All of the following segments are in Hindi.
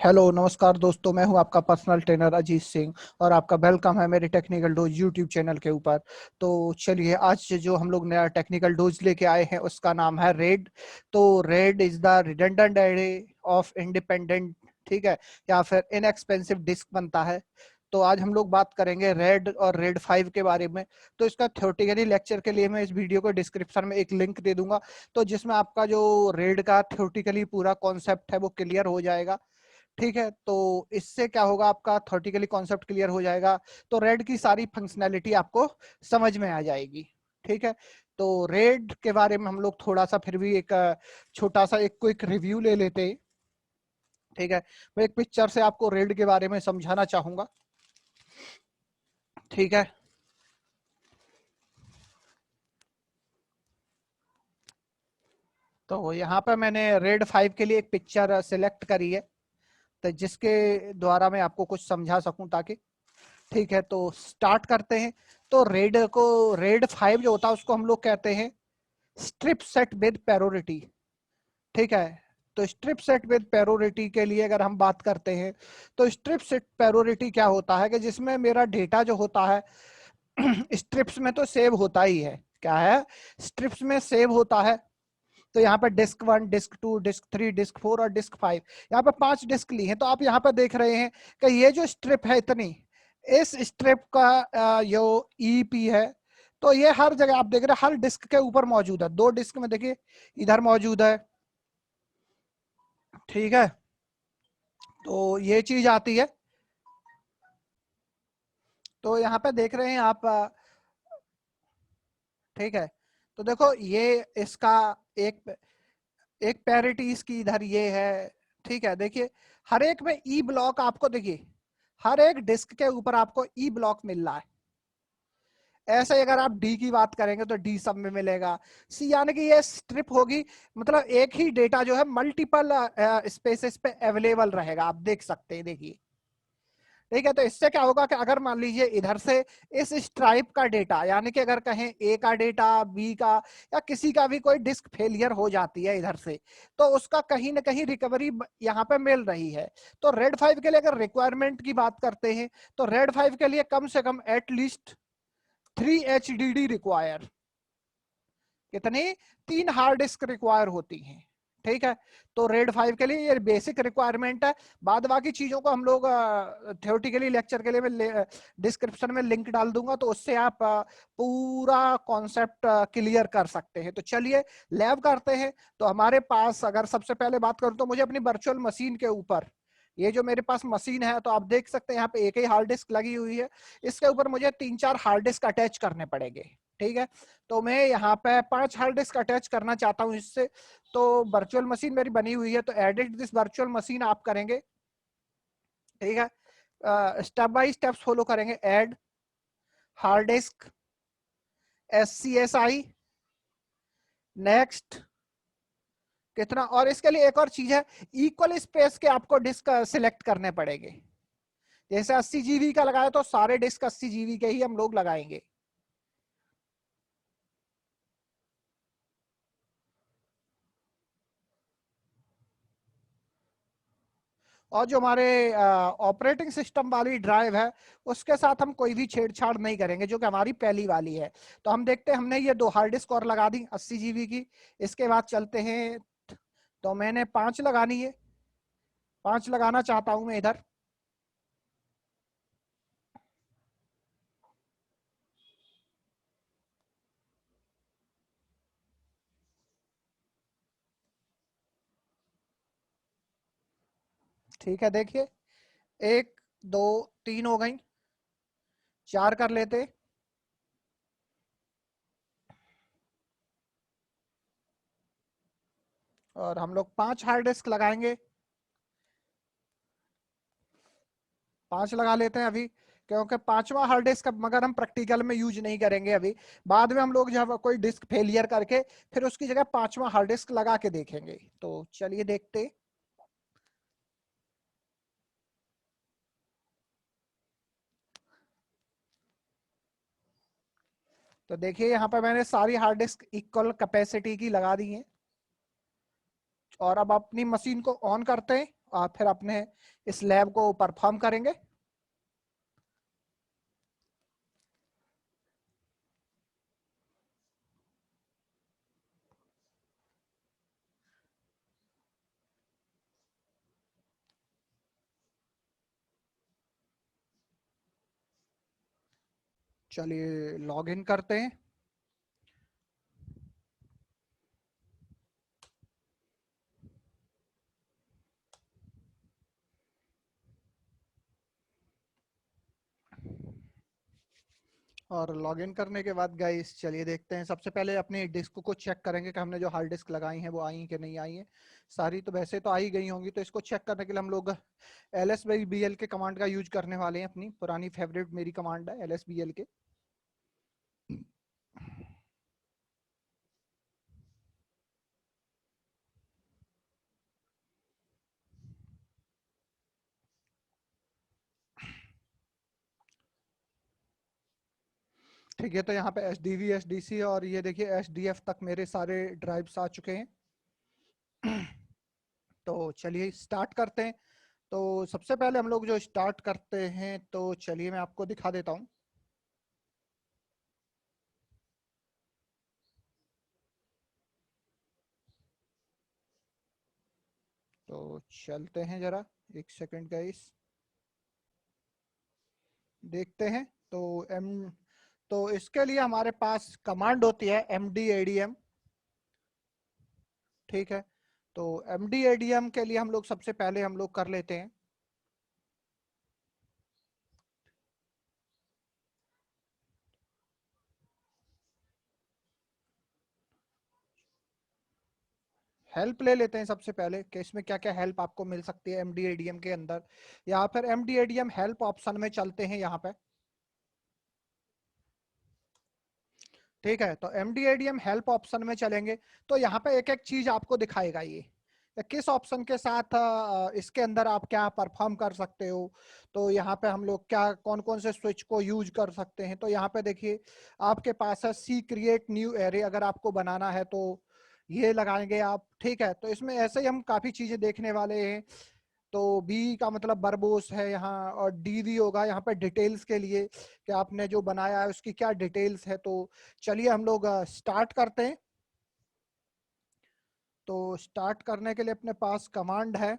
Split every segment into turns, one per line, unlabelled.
हेलो नमस्कार दोस्तों, मैं हूं आपका पर्सनल ट्रेनर अजीत सिंह और आपका वेलकम है मेरे टेक्निकल डोज यूट्यूब चैनल के ऊपर। तो चलिए, आज जो हम लोग नया टेक्निकल डोज लेके आए हैं उसका नाम है रेड। तो red is the redundant array of independent, ठीक है, या फिर इनएक्सपेंसिव डिस्क बनता है। तो आज हम लोग बात करेंगे रेड और रेड 5 के बारे में। तो इसका थ्योरेटिकली लेक्चर के लिए मैं इस वीडियो को डिस्क्रिप्शन में एक लिंक दे दूंगा, तो जिसमें आपका जो रेड का थ्योरेटिकली पूरा कॉन्सेप्ट है वो क्लियर हो जाएगा। ठीक है, तो इससे क्या होगा, आपका थ्योरेटिकली कॉन्सेप्ट क्लियर हो जाएगा, तो रेड की सारी फंक्शनैलिटी आपको समझ में आ जाएगी। ठीक है, तो रेड के बारे में हम लोग थोड़ा सा फिर भी एक छोटा सा एक क्विक रिव्यू ले लेते हैं। ठीक है, मैं एक पिक्चर से आपको रेड के बारे में समझाना चाहूंगा। ठीक है, तो यहाँ पे मैंने रेड 5 के लिए एक पिक्चर सिलेक्ट करी है, तो जिसके द्वारा मैं आपको कुछ समझा सकूं ताकि। ठीक है, तो स्टार्ट करते हैं। तो रेड 5 जो होता है उसको हम लोग कहते हैं स्ट्रिप सेट विद पैरोरिटी। ठीक है, तो स्ट्रिप सेट विद पैरोरिटी के लिए अगर हम बात करते हैं, तो स्ट्रिप सेट पैरोरिटी क्या होता है कि जिसमें मेरा डेटा जो होता है स्ट्रिप्स में तो सेव होता ही है। क्या है, स्ट्रिप्स में सेव होता है। तो यहाँ पे डिस्क 1, डिस्क 2, डिस्क 3, डिस्क 4 और डिस्क 5, यहाँ पे 5 डिस्क ली हैं। तो आप यहाँ पे देख रहे हैं कि ये जो स्ट्रिप है इतनी, इस स्ट्रिप का जो ईपी है, तो ये हर जगह आप देख रहे हैं हर डिस्क के ऊपर मौजूद है। 2 डिस्क में देखिए इधर मौजूद है। ठीक है, तो ये चीज आती है। तो यहाँ पे देख रहे हैं आप ठीक है, तो देखो ये इसका एक एक पैरिटी इसकी इधर ये है। ठीक है, देखिए हर एक में ई ब्लॉक आपको देखिए, हर एक डिस्क के ऊपर आपको ई ब्लॉक मिल रहा है। ऐसे ही अगर आप डी की बात करेंगे तो डी सब में मिलेगा। सी यानी कि ये स्ट्रिप होगी, मतलब एक ही डेटा जो है मल्टीपल स्पेसेस पे अवेलेबल रहेगा। आप देख सकते हैं, देखिए। ठीक है, तो इससे क्या होगा कि अगर मान लीजिए इधर से इस स्ट्राइप का डेटा, यानी कि अगर कहें ए का डेटा, बी का, या किसी का भी कोई डिस्क फेलियर हो जाती है इधर से, तो उसका कहीं ना कहीं रिकवरी यहाँ पे मिल रही है। तो रेड 5 के लिए अगर रिक्वायरमेंट की बात करते हैं, तो रेड 5 के लिए कम से कम एटलीस्ट 3 HDD रिक्वायर, कितनी, 3 हार्ड डिस्क रिक्वायर होती हैं। ठीक है, तो रेड 5 के लिए ये बेसिक रिक्वायरमेंट है। बाद बाकी चीजों को हम लोग थ्योरेटिकली लेक्चर के लिए मैं डिस्क्रिप्शन में लिंक डाल दूंगा, तो उससे आप पूरा कॉन्सेप्ट क्लियर कर सकते हैं। तो चलिए लैब करते हैं। तो हमारे पास अगर सबसे पहले बात करूं तो मुझे अपनी वर्चुअल मशीन के ऊपर, ये जो मेरे पास मशीन है, तो आप देख सकते हैं यहाँ पे एक ही हार्ड डिस्क लगी हुई है। इसके ऊपर मुझे 3-4 हार्ड डिस्क अटैच करने पड़ेंगे। ठीक है, तो मैं यहाँ पे 5 हार्ड डिस्क अटैच करना चाहता हूँ इससे। तो वर्चुअल मशीन मेरी बनी हुई है, तो एडिट दिस वर्चुअल मशीन आप करेंगे। ठीक है, स्टेप बाय स्टेप फॉलो करेंगे। Add hard disk, SCSI, next, कितना, और इसके लिए एक और चीज है, इक्वल स्पेस के आपको डिस्क सिलेक्ट करने पड़ेंगे। जैसे 80 GB का लगाया तो सारे डिस्क 80 GB के ही हम लोग लगाएंगे। और जो हमारे ऑपरेटिंग सिस्टम वाली ड्राइव है, उसके साथ हम कोई भी छेड़छाड़ नहीं करेंगे, जो कि हमारी पहली वाली है। तो हम देखते हैं, हमने ये 2 हार्ड डिस्क और लगा दी 80 GB की। इसके बाद चलते हैं, तो मैंने 5 लगानी है, 5 लगाना चाहता हूं मैं इधर। ठीक है, देखिए 1, 2, 3 हो गई, 4 कर लेते, और हम लोग 5 हार्ड डिस्क लगाएंगे। 5 लगा लेते हैं अभी, क्योंकि 5वां हार्ड डिस्क मगर हम प्रैक्टिकल में यूज नहीं करेंगे अभी। बाद में हम लोग जब कोई डिस्क फेलियर करके फिर उसकी जगह 5वां हार्ड डिस्क लगा के देखेंगे। तो चलिए देखते। तो देखिए यहाँ पे मैंने सारी हार्ड डिस्क इक्वल कैपेसिटी की लगा दी है, और अब अपनी मशीन को ऑन करते हैं। आप फिर अपने इस लैब को परफॉर्म करेंगे। चलिए लॉग इन करते हैं। और लॉगिन करने के बाद गाइस चलिए देखते हैं, सबसे पहले अपने डिस्क को चेक करेंगे कि हमने जो हार्ड डिस्क लगाई है वो आई कि नहीं आई है। सारी तो वैसे तो आई गई होंगी, तो इसको चेक करने के लिए हम लोग LSBL के कमांड का यूज करने वाले हैं। अपनी पुरानी फेवरेट मेरी कमांड है LSBL के। ठीक है, तो यहाँ पे HDV HDC और ये देखिए HDF तक मेरे सारे ड्राइव्स आ चुके हैं। तो चलिए स्टार्ट करते हैं। तो सबसे पहले हम लोग जो स्टार्ट करते हैं, तो चलिए मैं आपको दिखा देता हूँ। तो चलते हैं जरा, एक सेकंड गाइस, देखते हैं। तो एम तो इसके लिए हमारे पास कमांड होती है MDADM। ठीक है, तो MDADM के लिए हम लोग सबसे पहले हम लोग कर लेते हैं हेल्प ले लेते हैं सबसे पहले कि इसमें क्या क्या हेल्प आपको मिल सकती है MDADM के अंदर, या फिर MDADM हेल्प ऑप्शन में चलते हैं यहाँ पे। ठीक है, तो MDADM हेल्प ऑप्शन में चलेंगे तो यहाँ पे एक एक चीज आपको दिखाएगा ये किस ऑप्शन के साथ इसके अंदर आप क्या परफॉर्म कर सकते हो। तो यहाँ पे हम लोग क्या कौन कौन से स्विच को यूज कर सकते हैं। तो यहाँ पे देखिए आपके पास है सी क्रिएट न्यू एरे, अगर आपको बनाना है तो ये लगाएंगे आप। ठीक है, तो इसमें ऐसे ही हम काफी चीजें देखने वाले हैं। तो बी का मतलब बरबोस है यहाँ, और DV होगा यहाँ पे डिटेल्स के लिए कि आपने जो बनाया है उसकी क्या डिटेल्स है। तो चलिए हम लोग स्टार्ट करते हैं। तो स्टार्ट करने के लिए अपने पास कमांड है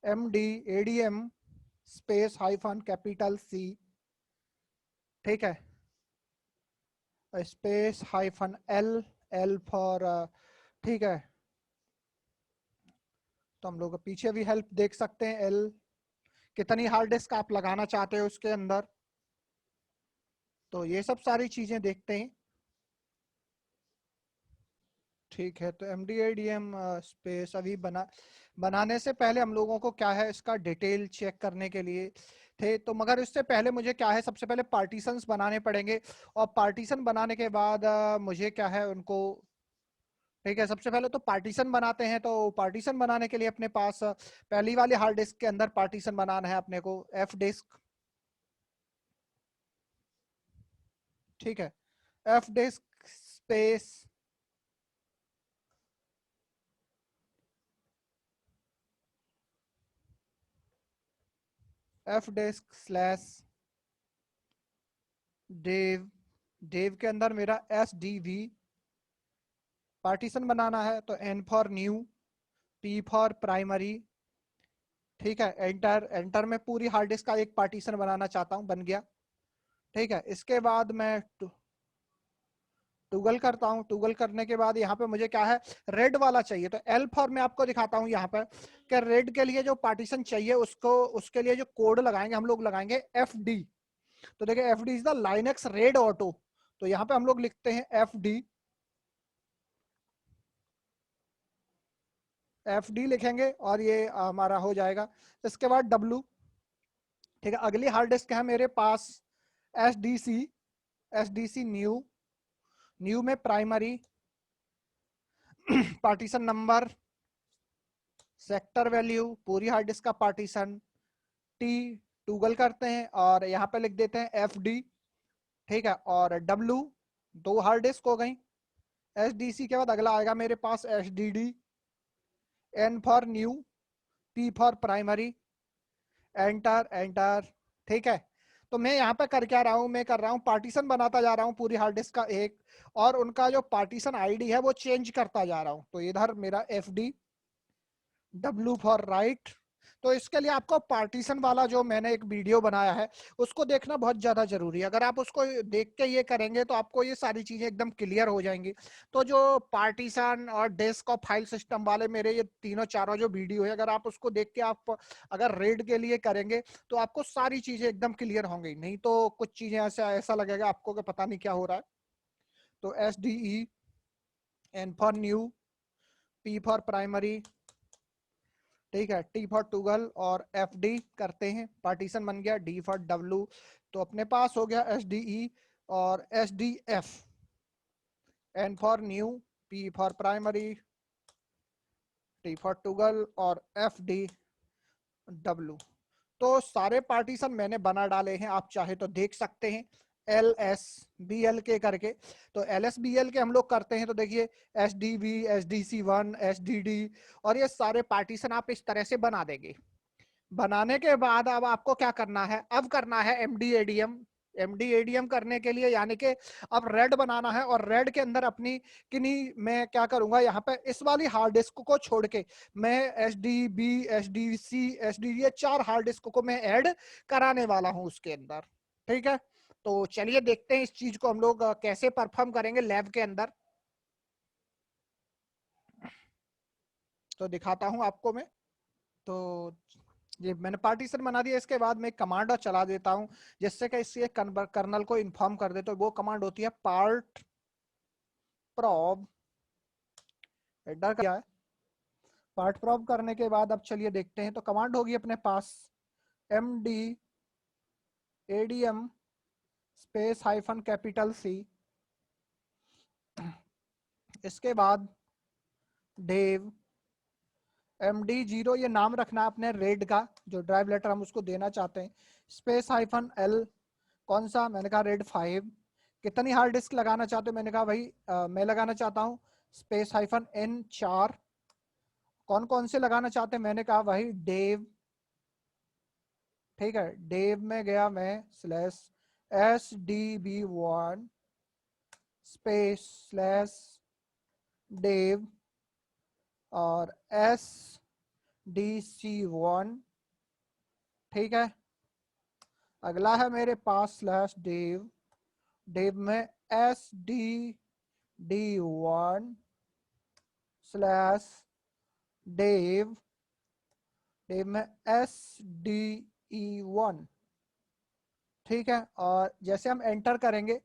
MDADM space hyphen capital C। ठीक है, स्पेस हाइफन L फॉर ठीक है, तो हम लोग पीछे भी हेल्प देख सकते हैं। L कितनी हार्ड डिस्क आप लगाना चाहते हो उसके अंदर, तो ये सब सारी चीजें देखते हैं। ठीक है, तो MDADM स्पेस अभी बनाने से पहले हम लोगों को क्या है इसका डिटेल चेक करने के लिए थे। तो मगर इससे पहले मुझे क्या है सबसे पहले पार्टीशंस बनाने पड़ेंगे, और पार्टीशन बनाने के बाद मुझे क्या है उनको, ठीक है, सबसे पहले तो पार्टीशन बनाते हैं। तो पार्टीशन बनाने के लिए अपने पास पहली वाली हार्ड डिस्क के अंदर पार्टीशन बनाना है अपने को F डिस्क। ठीक है, F disk space F disk slash dev. Dev के अंदर मेरा SDV पार्टीशन बनाना है, तो N for new, P for primary. ठीक है, एंटर। एंटर में पूरी हार्ड डिस्क का एक पार्टीशन बनाना चाहता हूं, बन गया। ठीक है, इसके बाद मैं टूगल करता हूं। टूगल करने के बाद यहाँ पे मुझे क्या है रेड वाला चाहिए, तो L फॉर मैं आपको दिखाता हूँ यहाँ पर कि रेड के लिए जो पार्टीशन चाहिए उसको, उसके लिए जो कोड लगाएंगे हम लोग लगाएंगे FD। तो देखिए FD is the Linux red auto, तो यहाँ पे हम लोग लिखते हैं FD। FD लिखेंगे और ये हमारा हो जाएगा। इसके बाद W। ठीक है, अगली हार्ड डिस्क है मेरे पास SDC। SDC new. न्यू में primary, partition number, sector value, पूरी हार्ड डिस्क का पार्टीशन, T। टूगल करते हैं और यहाँ पे लिख देते हैं FD। ठीक है, और W, दो हार्ड डिस्क हो गई। SDC के बाद अगला आएगा मेरे पास SDD, N for new. P for primary, enter enter. ठीक है, तो मैं यहाँ पे कर क्या रहा हूँ, मैं कर रहा हूँ पार्टीशन बनाता जा रहा हूँ पूरी हार्ड डिस्क का एक, और उनका जो पार्टीशन आईडी है वो चेंज करता जा रहा हूँ। तो इधर मेरा FD, W फॉर राइट। तो इसके लिए आपको पार्टीशन वाला जो मैंने एक वीडियो बनाया है उसको देखना बहुत ज्यादा जरूरी है। अगर आप उसको देख के ये करेंगे तो आपको ये सारी चीजें एकदम क्लियर हो जाएंगी। तो जो पार्टीशन और डिस्क और फाइल सिस्टम वाले मेरे ये तीनों चारों जो वीडियो है, अगर आप उसको देख के आप अगर रेड के लिए करेंगे तो आपको सारी चीजें एकदम क्लियर होंगी। नहीं तो कुछ चीजें ऐसा लगेगा आपको कि पता नहीं क्या हो रहा है। तो SDE, N for new, P for primary, ठीक है, T फॉर टूगल और FD करते हैं, पार्टीशन बन गया। D फॉर W, तो अपने पास हो गया SDE और SDF, N for new, P for primary, T for toggle और FD W। तो सारे पार्टीशन मैंने बना डाले हैं, आप चाहे तो देख सकते हैं LSBL करके। तो LSBL के हम लोग करते हैं, तो देखिए SDB, SDC1, SDD, और ये सारे पार्टीशन आप इस तरह से बना देंगे। बनाने के बाद अब आपको क्या करना है, अब करना है MDADM। MDADM करने के लिए यानी कि अब रेड बनाना है, और रेड के अंदर अपनी किन्हीं मैं क्या करूंगा, यहाँ पे इस वाली हार्ड डिस्क को छोड़ के मैं SDB, SDC, SDD ये 4 हार्ड डिस्क को मैं ऐड कराने वाला हूं उसके अंदर। ठीक है, तो चलिए देखते हैं इस चीज को हम लोग कैसे परफॉर्म करेंगे लैब के अंदर। तो दिखाता हूं आपको मैं। तो ये मैंने पार्टीशन बना दिया, इसके बाद मैं कमांड और चला देता हूं जिससे कि इससे कर्नल को इन्फॉर्म कर दे। तो वो कमांड होती है पार्ट प्रॉब, हेडर क्या है, पार्ट प्रॉब करने के बाद अब चलिए देखते हैं। तो कमांड होगी अपने पास MDADM स्पेस -C, इसके बाद डेव MD0, ये नाम रखना है अपने रेड का, जो ड्राइव लेटर हम उसको देना चाहते हैं, स्पेस -L, कौन सा, मैंने कहा रेड 5। कितनी हार्ड डिस्क लगाना चाहते हो, मैंने कहा भाई मैं लगाना चाहता हूँ स्पेस -N 4। कौन कौन से लगाना चाहते हैं, मैंने कहा भाई डेव। ठीक है, डेव में गया मैं /SDB1 /डेव और SDC1। ठीक है, अगला है मेरे पास /डेव, डेव में SDD1 /डेव, डेव में SDE1। ठीक है, और जैसे हम एंटर करेंगे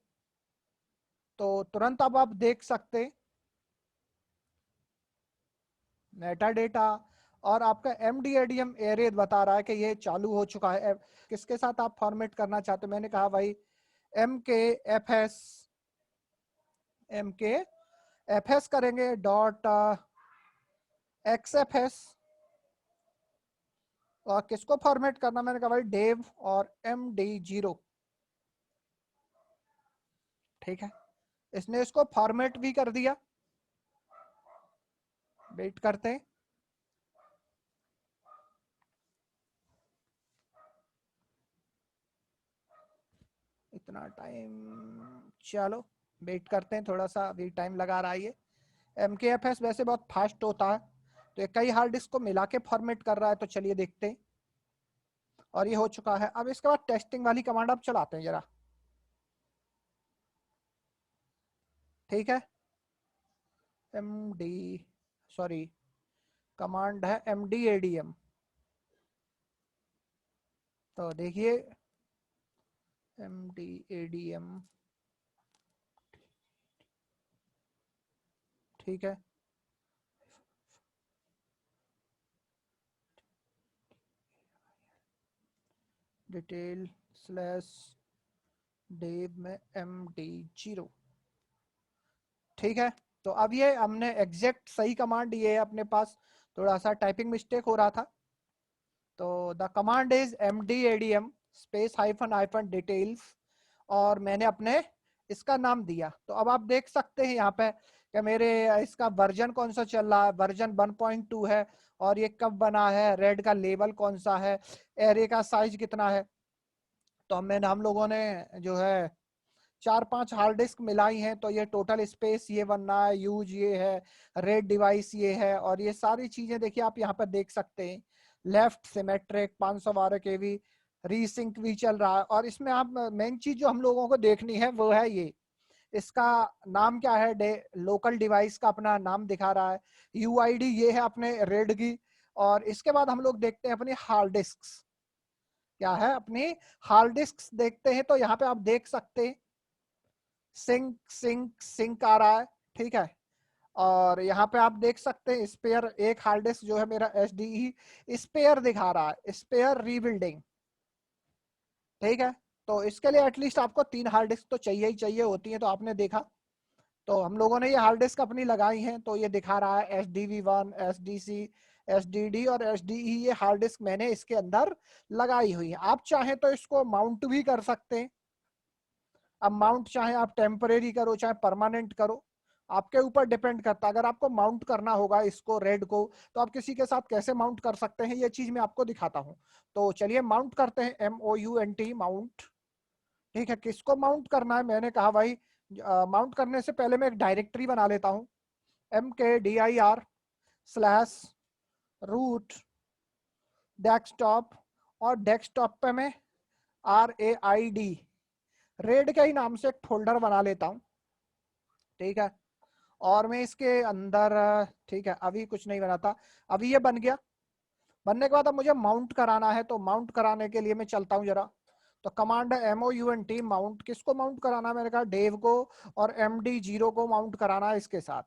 तो तुरंत अब आप देख सकते मेटा डेटा, और आपका MDADM एरे बता रहा है कि ये चालू हो चुका है। किसके साथ आप फॉर्मेट करना चाहते हो, मैंने कहा भाई MKFS करेंगे .XFS। और किसको फॉर्मेट करना, मैंने कहा भाई डेव और MD0। ठीक है, इसने इसको फॉर्मेट भी कर दिया। वेट करते हैं, इतना टाइम, चलो वेट करते हैं थोड़ा सा, अभी टाइम लगा रहा है ये। MKFS वैसे बहुत फास्ट होता है, तो ये कई हार्ड डिस्क को मिला के फॉर्मेट कर रहा है। तो चलिए देखते हैं, और ये हो चुका है। अब इसके बाद टेस्टिंग वाली कमांड आप चलाते हैं जरा। ठीक है, MD, सॉरी, कमांड है MDADM। तो देखिए MDADM, ठीक है, डिटेल /डेव में MD0। ठीक है, तो अब ये हमने एग्जैक्ट सही कमांड, ये अपने पास थोड़ा सा टाइपिंग मिस्टेक हो रहा था। तो the command is MDADM space -details, और मैंने अपने इसका नाम दिया। तो अब आप देख सकते हैं यहाँ पे कि मेरे इसका वर्जन कौन सा चल रहा है, वर्जन 1.2 है, और ये कब बना है, रेड का लेबल कौन सा है, एरे का साइज कितना है। तो हम लोगों ने जो है 4-5 हार्ड डिस्क मिलाई हैं, तो ये टोटल स्पेस ये बनना है, यूज ये है, रेड डिवाइस ये है, और ये सारी चीजें देखिए आप यहाँ पर देख सकते हैं। लेफ्ट सिमेट्रिक 512 kV रीसिंक भी चल रहा है। और इसमें आप मेन चीज जो हम लोगों को देखनी है वो है ये, इसका नाम क्या है, लोकल डिवाइस का अपना नाम दिखा रहा है, यूआईडी ये है अपने रेड की। और इसके बाद हम लोग देखते हैं अपनी हार्ड डिस्क, क्या है अपनी हार्ड डिस्क देखते हैं। तो यहाँ पे आप देख सकते हैं सिंक सिंक सिंक आ रहा है, ठीक है। और यहाँ पे आप देख सकते हैं स्पेयर, एक हार्ड डिस्क जो है मेरा एचडीई स्पेयर दिखा रहा है, स्पेयर रीबिल्डिंग, ठीक है। तो इसके लिए एटलीस्ट आपको 3 हार्ड डिस्क तो चाहिए ही चाहिए होती है, तो आपने देखा। तो हम लोगों ने ये हार्ड डिस्क अपनी लगाई है, तो ये दिखा रहा है HDV1, SDC, SDD और SDE, ये हार्ड डिस्क मैंने इसके अंदर लगाई हुई है। आप चाहें तो इसको माउंट भी कर सकते हैं। अब माउंट चाहे आप टेम्परेरी करो चाहे परमानेंट करो, आपके ऊपर डिपेंड करता है। अगर आपको माउंट करना होगा इसको रेड को, तो आप किसी के साथ कैसे माउंट कर सकते हैं, ये चीज मैं आपको दिखाता हूँ। तो चलिए माउंट करते हैं, MOUNT माउंट, ठीक है। किसको माउंट करना है, मैंने कहा भाई माउंट करने से पहले मैं एक डायरेक्टरी बना लेता हूँ, mkdir/रूट डेस्कटॉप, और डेस्कटॉप पे मैं RAID रेड के ही नाम से एक फोल्डर बना लेता हूँ, ठीक है। और मैं इसके अंदर, ठीक है अभी कुछ नहीं बनाता, अभी ये बन गया। बनने के बाद अब मुझे माउंट कराना है, तो माउंट कराने के लिए मैं चलता हूँ जरा। तो कमांड है MOUNT माउंट, किसको माउंट कराना है, मैंने कहा डेव को, और MD0 को माउंट कराना है इसके साथ,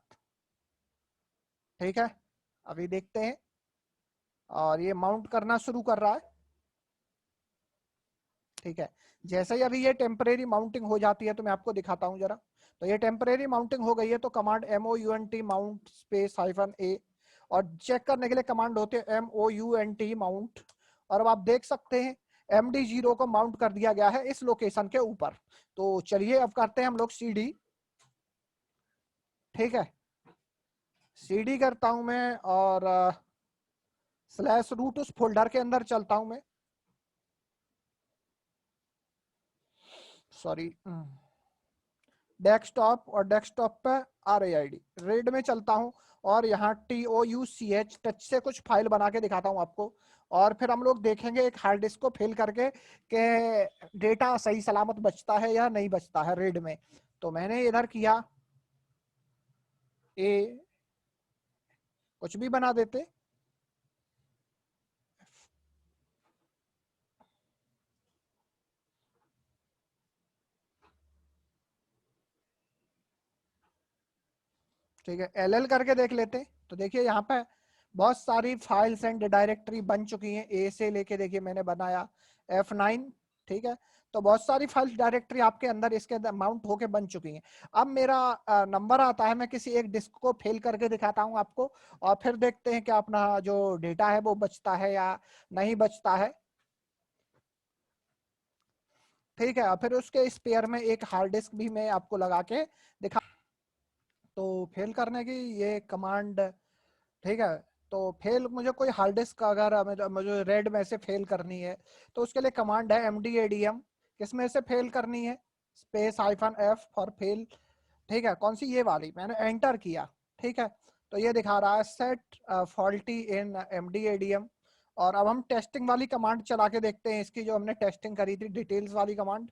ठीक है। अभी देखते हैं, और ये माउंट करना शुरू कर रहा है, ठीक है। जैसे ही अभी ये टेम्परेरी माउंटिंग हो जाती है तो मैं आपको दिखाता हूँ जरा। तो ये टेम्परेरी माउंटिंग हो गई है, तो command MOUNT mount space -A, और चेक करने के लिए कमांड होते हैं MOUNT माउंट। और अब आप देख सकते हैं MD0 को माउंट कर दिया गया है इस लोकेशन के ऊपर। तो चलिए अब करते हैं हम लोग CD, ठीक है। CD करता हूं मैं, और /रूट उस फोल्डर के अंदर चलता हूं मैं, सॉरी, डेस्कटॉप, और डेस्कटॉप पे RAID रेड में चलता हूं, और यहाँ TOUCH टच से कुछ फाइल बना के दिखाता हूं आपको। और फिर हम लोग देखेंगे एक हार्ड डिस्क को फिल करके कि डेटा सही सलामत बचता है या नहीं बचता है रेड में। तो मैंने इधर किया, ए कुछ भी बना देते, ठीक है। LL करके देख लेते। तो देखिए यहाँ पे बहुत सारी फाइल्स एंड डायरेक्टरी बन चुकी हैं, ए से लेके देखिए मैंने बनाया F9, ठीक है। तो बहुत सारी फाइल्स डायरेक्टरी आपके अंदर इसके अंदर माउंट होके बन चुकी हैं। अब मेरा नंबर आता है, मैं किसी एक डिस्क को फेल करके दिखाता हूं आपको, और फिर देखते हैं कि अपना जो डेटा है वो बचता है या नहीं बचता है, ठीक है। और फिर उसके स्पेयर में एक हार्ड डिस्क भी मैं आपको लगा के दिखा। तो फेल करने की ये कमांड, ठीक है। तो फेल मुझे कोई हार्ड डिस्क अगर मुझे रेड में से फेल करनी है, तो उसके लिए कमांड है MDADM, किसमें से फेल करनी है, स्पेस -F फॉर फेल, ठीक है। कौन सी, ये वाली, मैंने एंटर किया, ठीक है। तो ये दिखा रहा है सेट फॉल्टी इन MDADM। और अब हम टेस्टिंग वाली कमांड चला के देखते हैं इसकी, जो हमने टेस्टिंग करी थी, डिटेल्स वाली कमांड,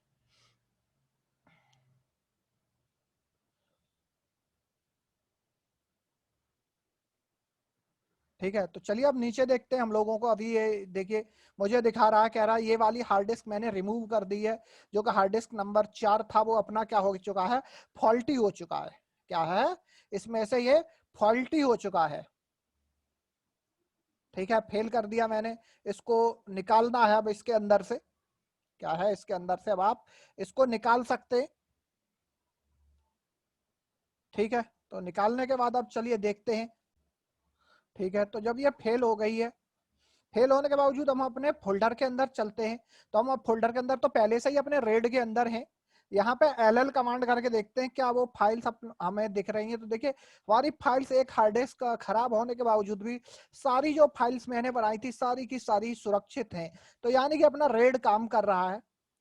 ठीक है। तो चलिए अब नीचे देखते हैं हम लोगों को। अभी ये देखिए मुझे दिखा रहा है, कह रहा है ये वाली हार्ड डिस्क मैंने रिमूव कर दी है, जो कि हार्ड डिस्क नंबर 4 था, वो अपना क्या हो चुका है, फॉल्टी हो चुका है। क्या है, इसमें से ये फॉल्टी हो चुका है, ठीक है। फेल कर दिया मैंने, इसको निकालना है अब इसके अंदर से, क्या है इसके अंदर से अब आप इसको निकाल सकते हैं, ठीक है। तो निकालने के बाद अब चलिए देखते हैं, ठीक है। तो जब ये फेल हो गई है, फेल होने के बावजूद हम अपने फोल्डर के अंदर चलते हैं। तो हम अब फोल्डर के अंदर तो पहले से ही अपने रेड के अंदर हैं, यहाँ पे ll कमांड करके देखते हैं क्या वो फाइल्स हमें दिख रही हैं। तो देखिए हमारी फाइल्स एक हार्ड डिस्क का खराब होने के बावजूद भी सारी जो फाइल्स मैंने बनाई थी सारी की सारी सुरक्षित हैं। तो यानी कि अपना रेड काम कर रहा है।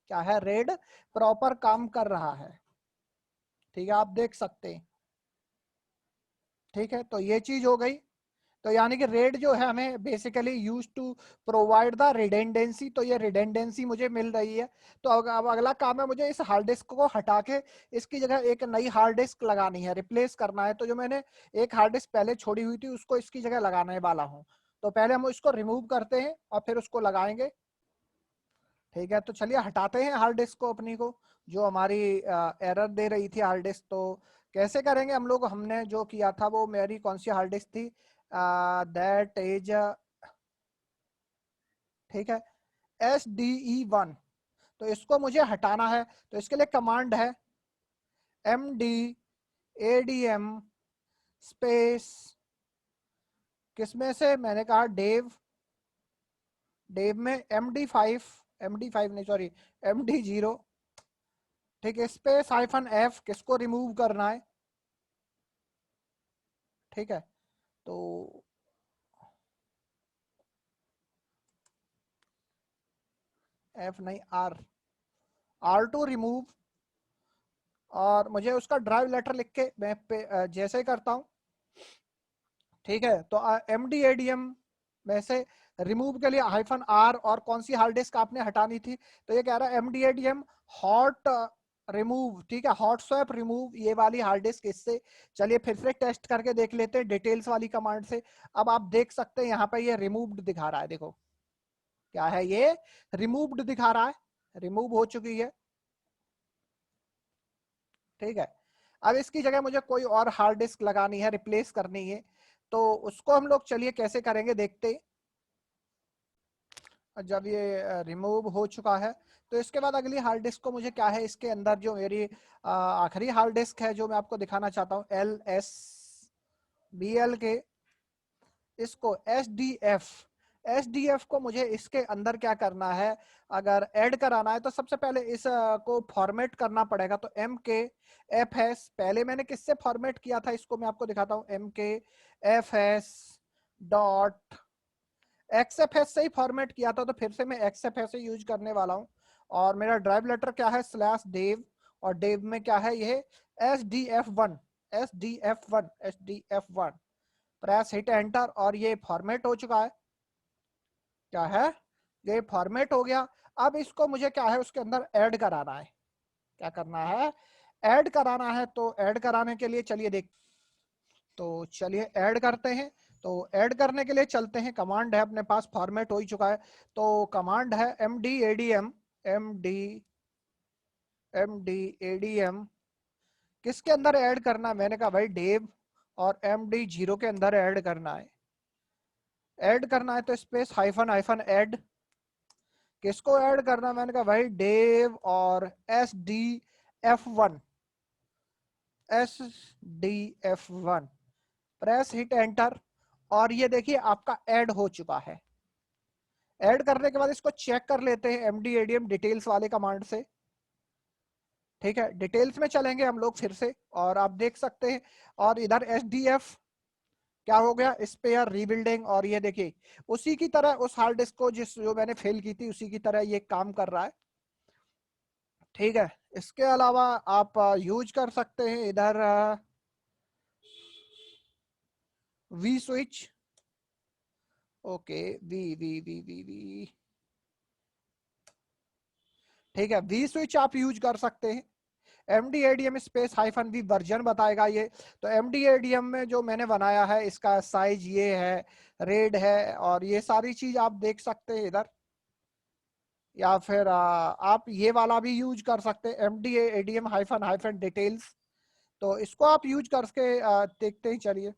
क्या है? रेड प्रॉपर काम कर रहा है। ठीक है, आप देख सकते हैं। ठीक है, तो ये चीज हो गई। तो यानी कि रेड जो है हमें basically use to provide the redundancy, तो ये रिडेंडेंसी मुझे मिल रही है। तो अब अगला काम है मुझे इस हार्ड डिस्क को हटा के इसकी जगह एक नई हार्ड डिस्क लगानी है, रिप्लेस करना है। तो जो मैंने एक हार्ड डिस्क पहले छोड़ी हुई थी उसको इसकी जगह लगाने वाला हूँ। तो पहले हम इसको रिमूव करते हैं और फिर उसको लगाएंगे। ठीक है, तो चलिए हटाते हैं हार्ड डिस्क को अपनी को, जो हमारी एरर दे रही थी हार्ड डिस्क। तो कैसे करेंगे हम लोग? हमने जो किया था वो मेरी कौन सी हार्ड डिस्क थी? दैट इज, ठीक है, SDE1। तो इसको मुझे हटाना है। तो इसके लिए कमांड है MDADM स्पेस, किसमें से? मैंने कहा डेव, डेव में MD5 नहीं सॉरी MD0। ठीक है, स्पेस -F, किसको रिमूव करना है? ठीक है, तो F नहीं, R2 रिमूव। और मुझे उसका ड्राइव लेटर लिख के मैं जैसे ही करता हूं। ठीक है, तो MDADM में से रिमूव के लिए -R, और कौन सी हार्ड डिस्क आपने हटानी थी? तो ये कह रहा है MDADM हॉट रिमूव। ठीक है, हॉट स्वैप रिमूव ये वाली हार्ड डिस्क इससे। चलिए फिर से टेस्ट करके देख लेते हैं डिटेल्स वाली कमांड से। अब आप देख सकते हैं यहाँ पे ये रिमूव्ड दिखा रहा है। देखो क्या है, ये रिमूव्ड दिखा रहा है, रिमूव हो चुकी है। ठीक है, अब इसकी जगह मुझे कोई और हार्ड डिस्क लगानी है, रिप्लेस करनी है। तो उसको हम लोग चलिए कैसे करेंगे देखते हैं। जब ये रिमूव हो चुका है तो इसके बाद अगली हार्ड डिस्क को मुझे क्या है, इसके अंदर जो मेरी आखिरी हार्ड डिस्क है जो मैं आपको दिखाना चाहता हूँ LSBL के, इसको एस डी एफ को मुझे इसके अंदर क्या करना है? अगर ऐड कराना है तो सबसे पहले इस को फॉर्मेट करना पड़ेगा। तो MKFS पहले मैंने किससे फॉर्मेट किया था इसको मैं आपको दिखाता हूँ। MKFS डॉट XFS से ही फॉर्मेट किया था, तो फिर से मैं XFS ही यूज करने वाला हूँ। और मेरा ड्राइव लेटर क्या है? /dev, और dev में क्या है? ये SDF1 प्रेस हिट एंटर, और ये फॉर्मेट हो चुका है। क्या है? ये फॉर्मेट हो गया। अब इसको मुझे क्या है उसके अंदर ऐड कराना है। क्या करना है? ऐड कराना है। तो ऐड कराने के लिए चलिए देख, तो चलिए ऐड करते हैं। तो ऐड करने के लिए चलते हैं, कमांड है अपने पास, फॉर्मेट हो ही चुका है। तो कमांड है MDADM किसके अंदर ऐड करना है? मैंने कहा भाई डेव, और MD0 के अंदर ऐड करना है। ऐड करना है तो स्पेस -ऐड, किसको ऐड करना है? मैंने कहा भाई डेव और SDF1, प्रेस हिट एंटर, और ये देखिए आपका ऐड हो चुका है। ऐड करने के बाद इसको चेक कर लेते हैं MDADM डिटेल्स वाले कमांड से। ठीक है, डिटेल्स में चलेंगे हम लोग फिर से, और आप देख सकते हैं। और इधर SDF क्या हो गया? स्पेयर रीबिल्डिंग, और ये देखिए उसी की तरह उस हार्ड डिस्क को जो मैंने फेल की थी उसी की तरह ये काम कर रहा है। ठीक है, इसके अलावा आप यूज कर सकते हैं इधर V switch. Okay, V V V V V ठीक है, वी स्विच आप यूज कर सकते हैं। MDADM स्पेस -V वर्जन बताएगा ये। तो MDADM में जो मैंने बनाया है इसका साइज ये है, रेड है, और ये सारी चीज आप देख सकते हैं इधर। या फिर आप ये वाला भी यूज कर सकते हैं, MDADM डिटेल्स। तो इसको आप यूज करके देखते ही चलिए।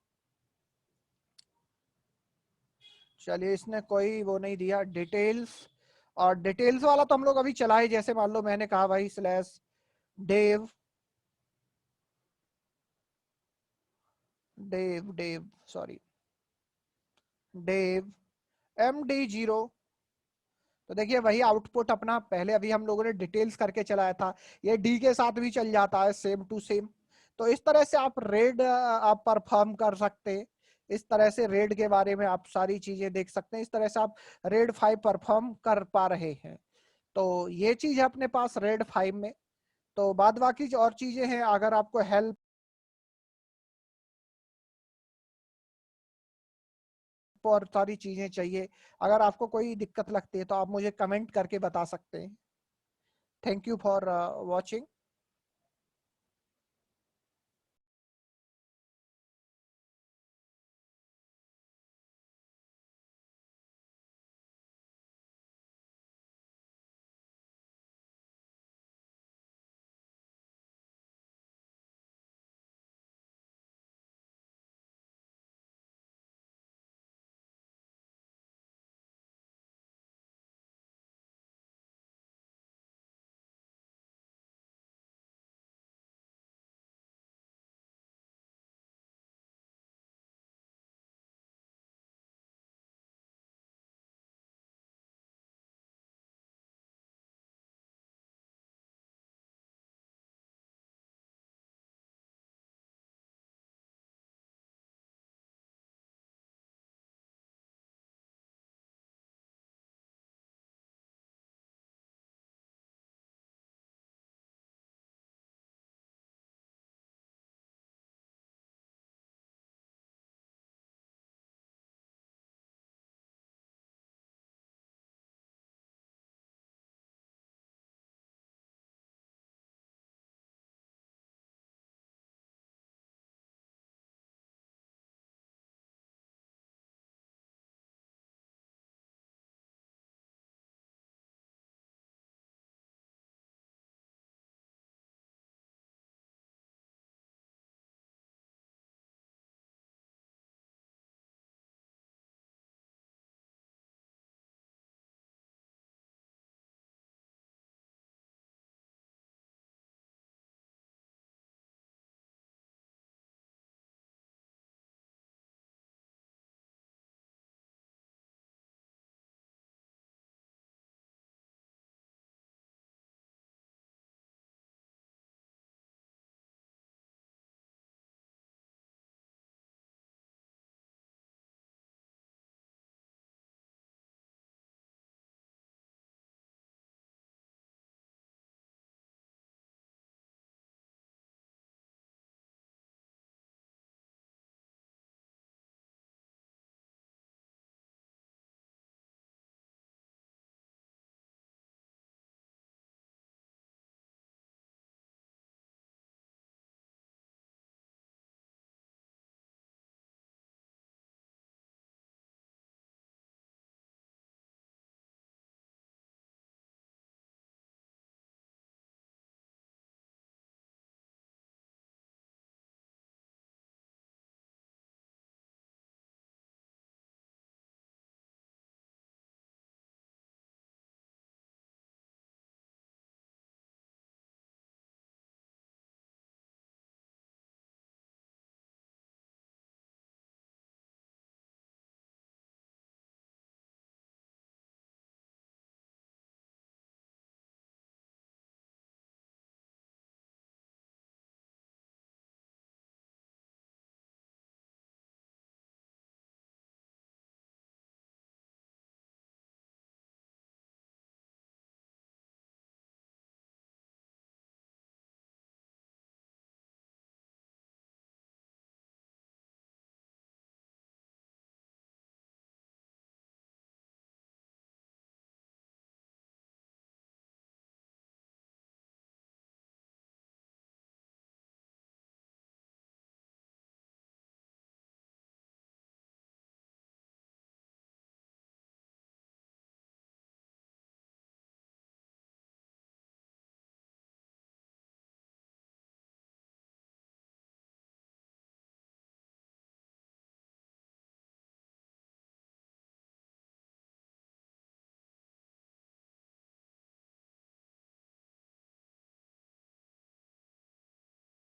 चलिए, इसने कोई वो नहीं दिया डिटेल्स, और डिटेल्स वाला तो हम लोग अभी चलाए। जैसे मान लो मैंने कहा भाई /dev, Dave sorry, Dave MD0 तो देखिए वही आउटपुट अपना पहले अभी हम लोगों ने डिटेल्स करके चलाया था, ये डी के साथ भी चल जाता है सेम टू सेम। तो इस तरह से आप रेड आप परफॉर्म कर सकते हैं। इस तरह से रेड के बारे में आप सारी चीजें देख सकते हैं, इस तरह से आप रेड 5 परफॉर्म कर पा रहे हैं। तो ये चीज है अपने पास रेड 5 में। तो बाद बाकी और चीजें हैं, अगर आपको हेल्प और सारी चीजें चाहिए, अगर आपको कोई दिक्कत लगती है तो आप मुझे कमेंट करके बता सकते हैं। Thank you for watching.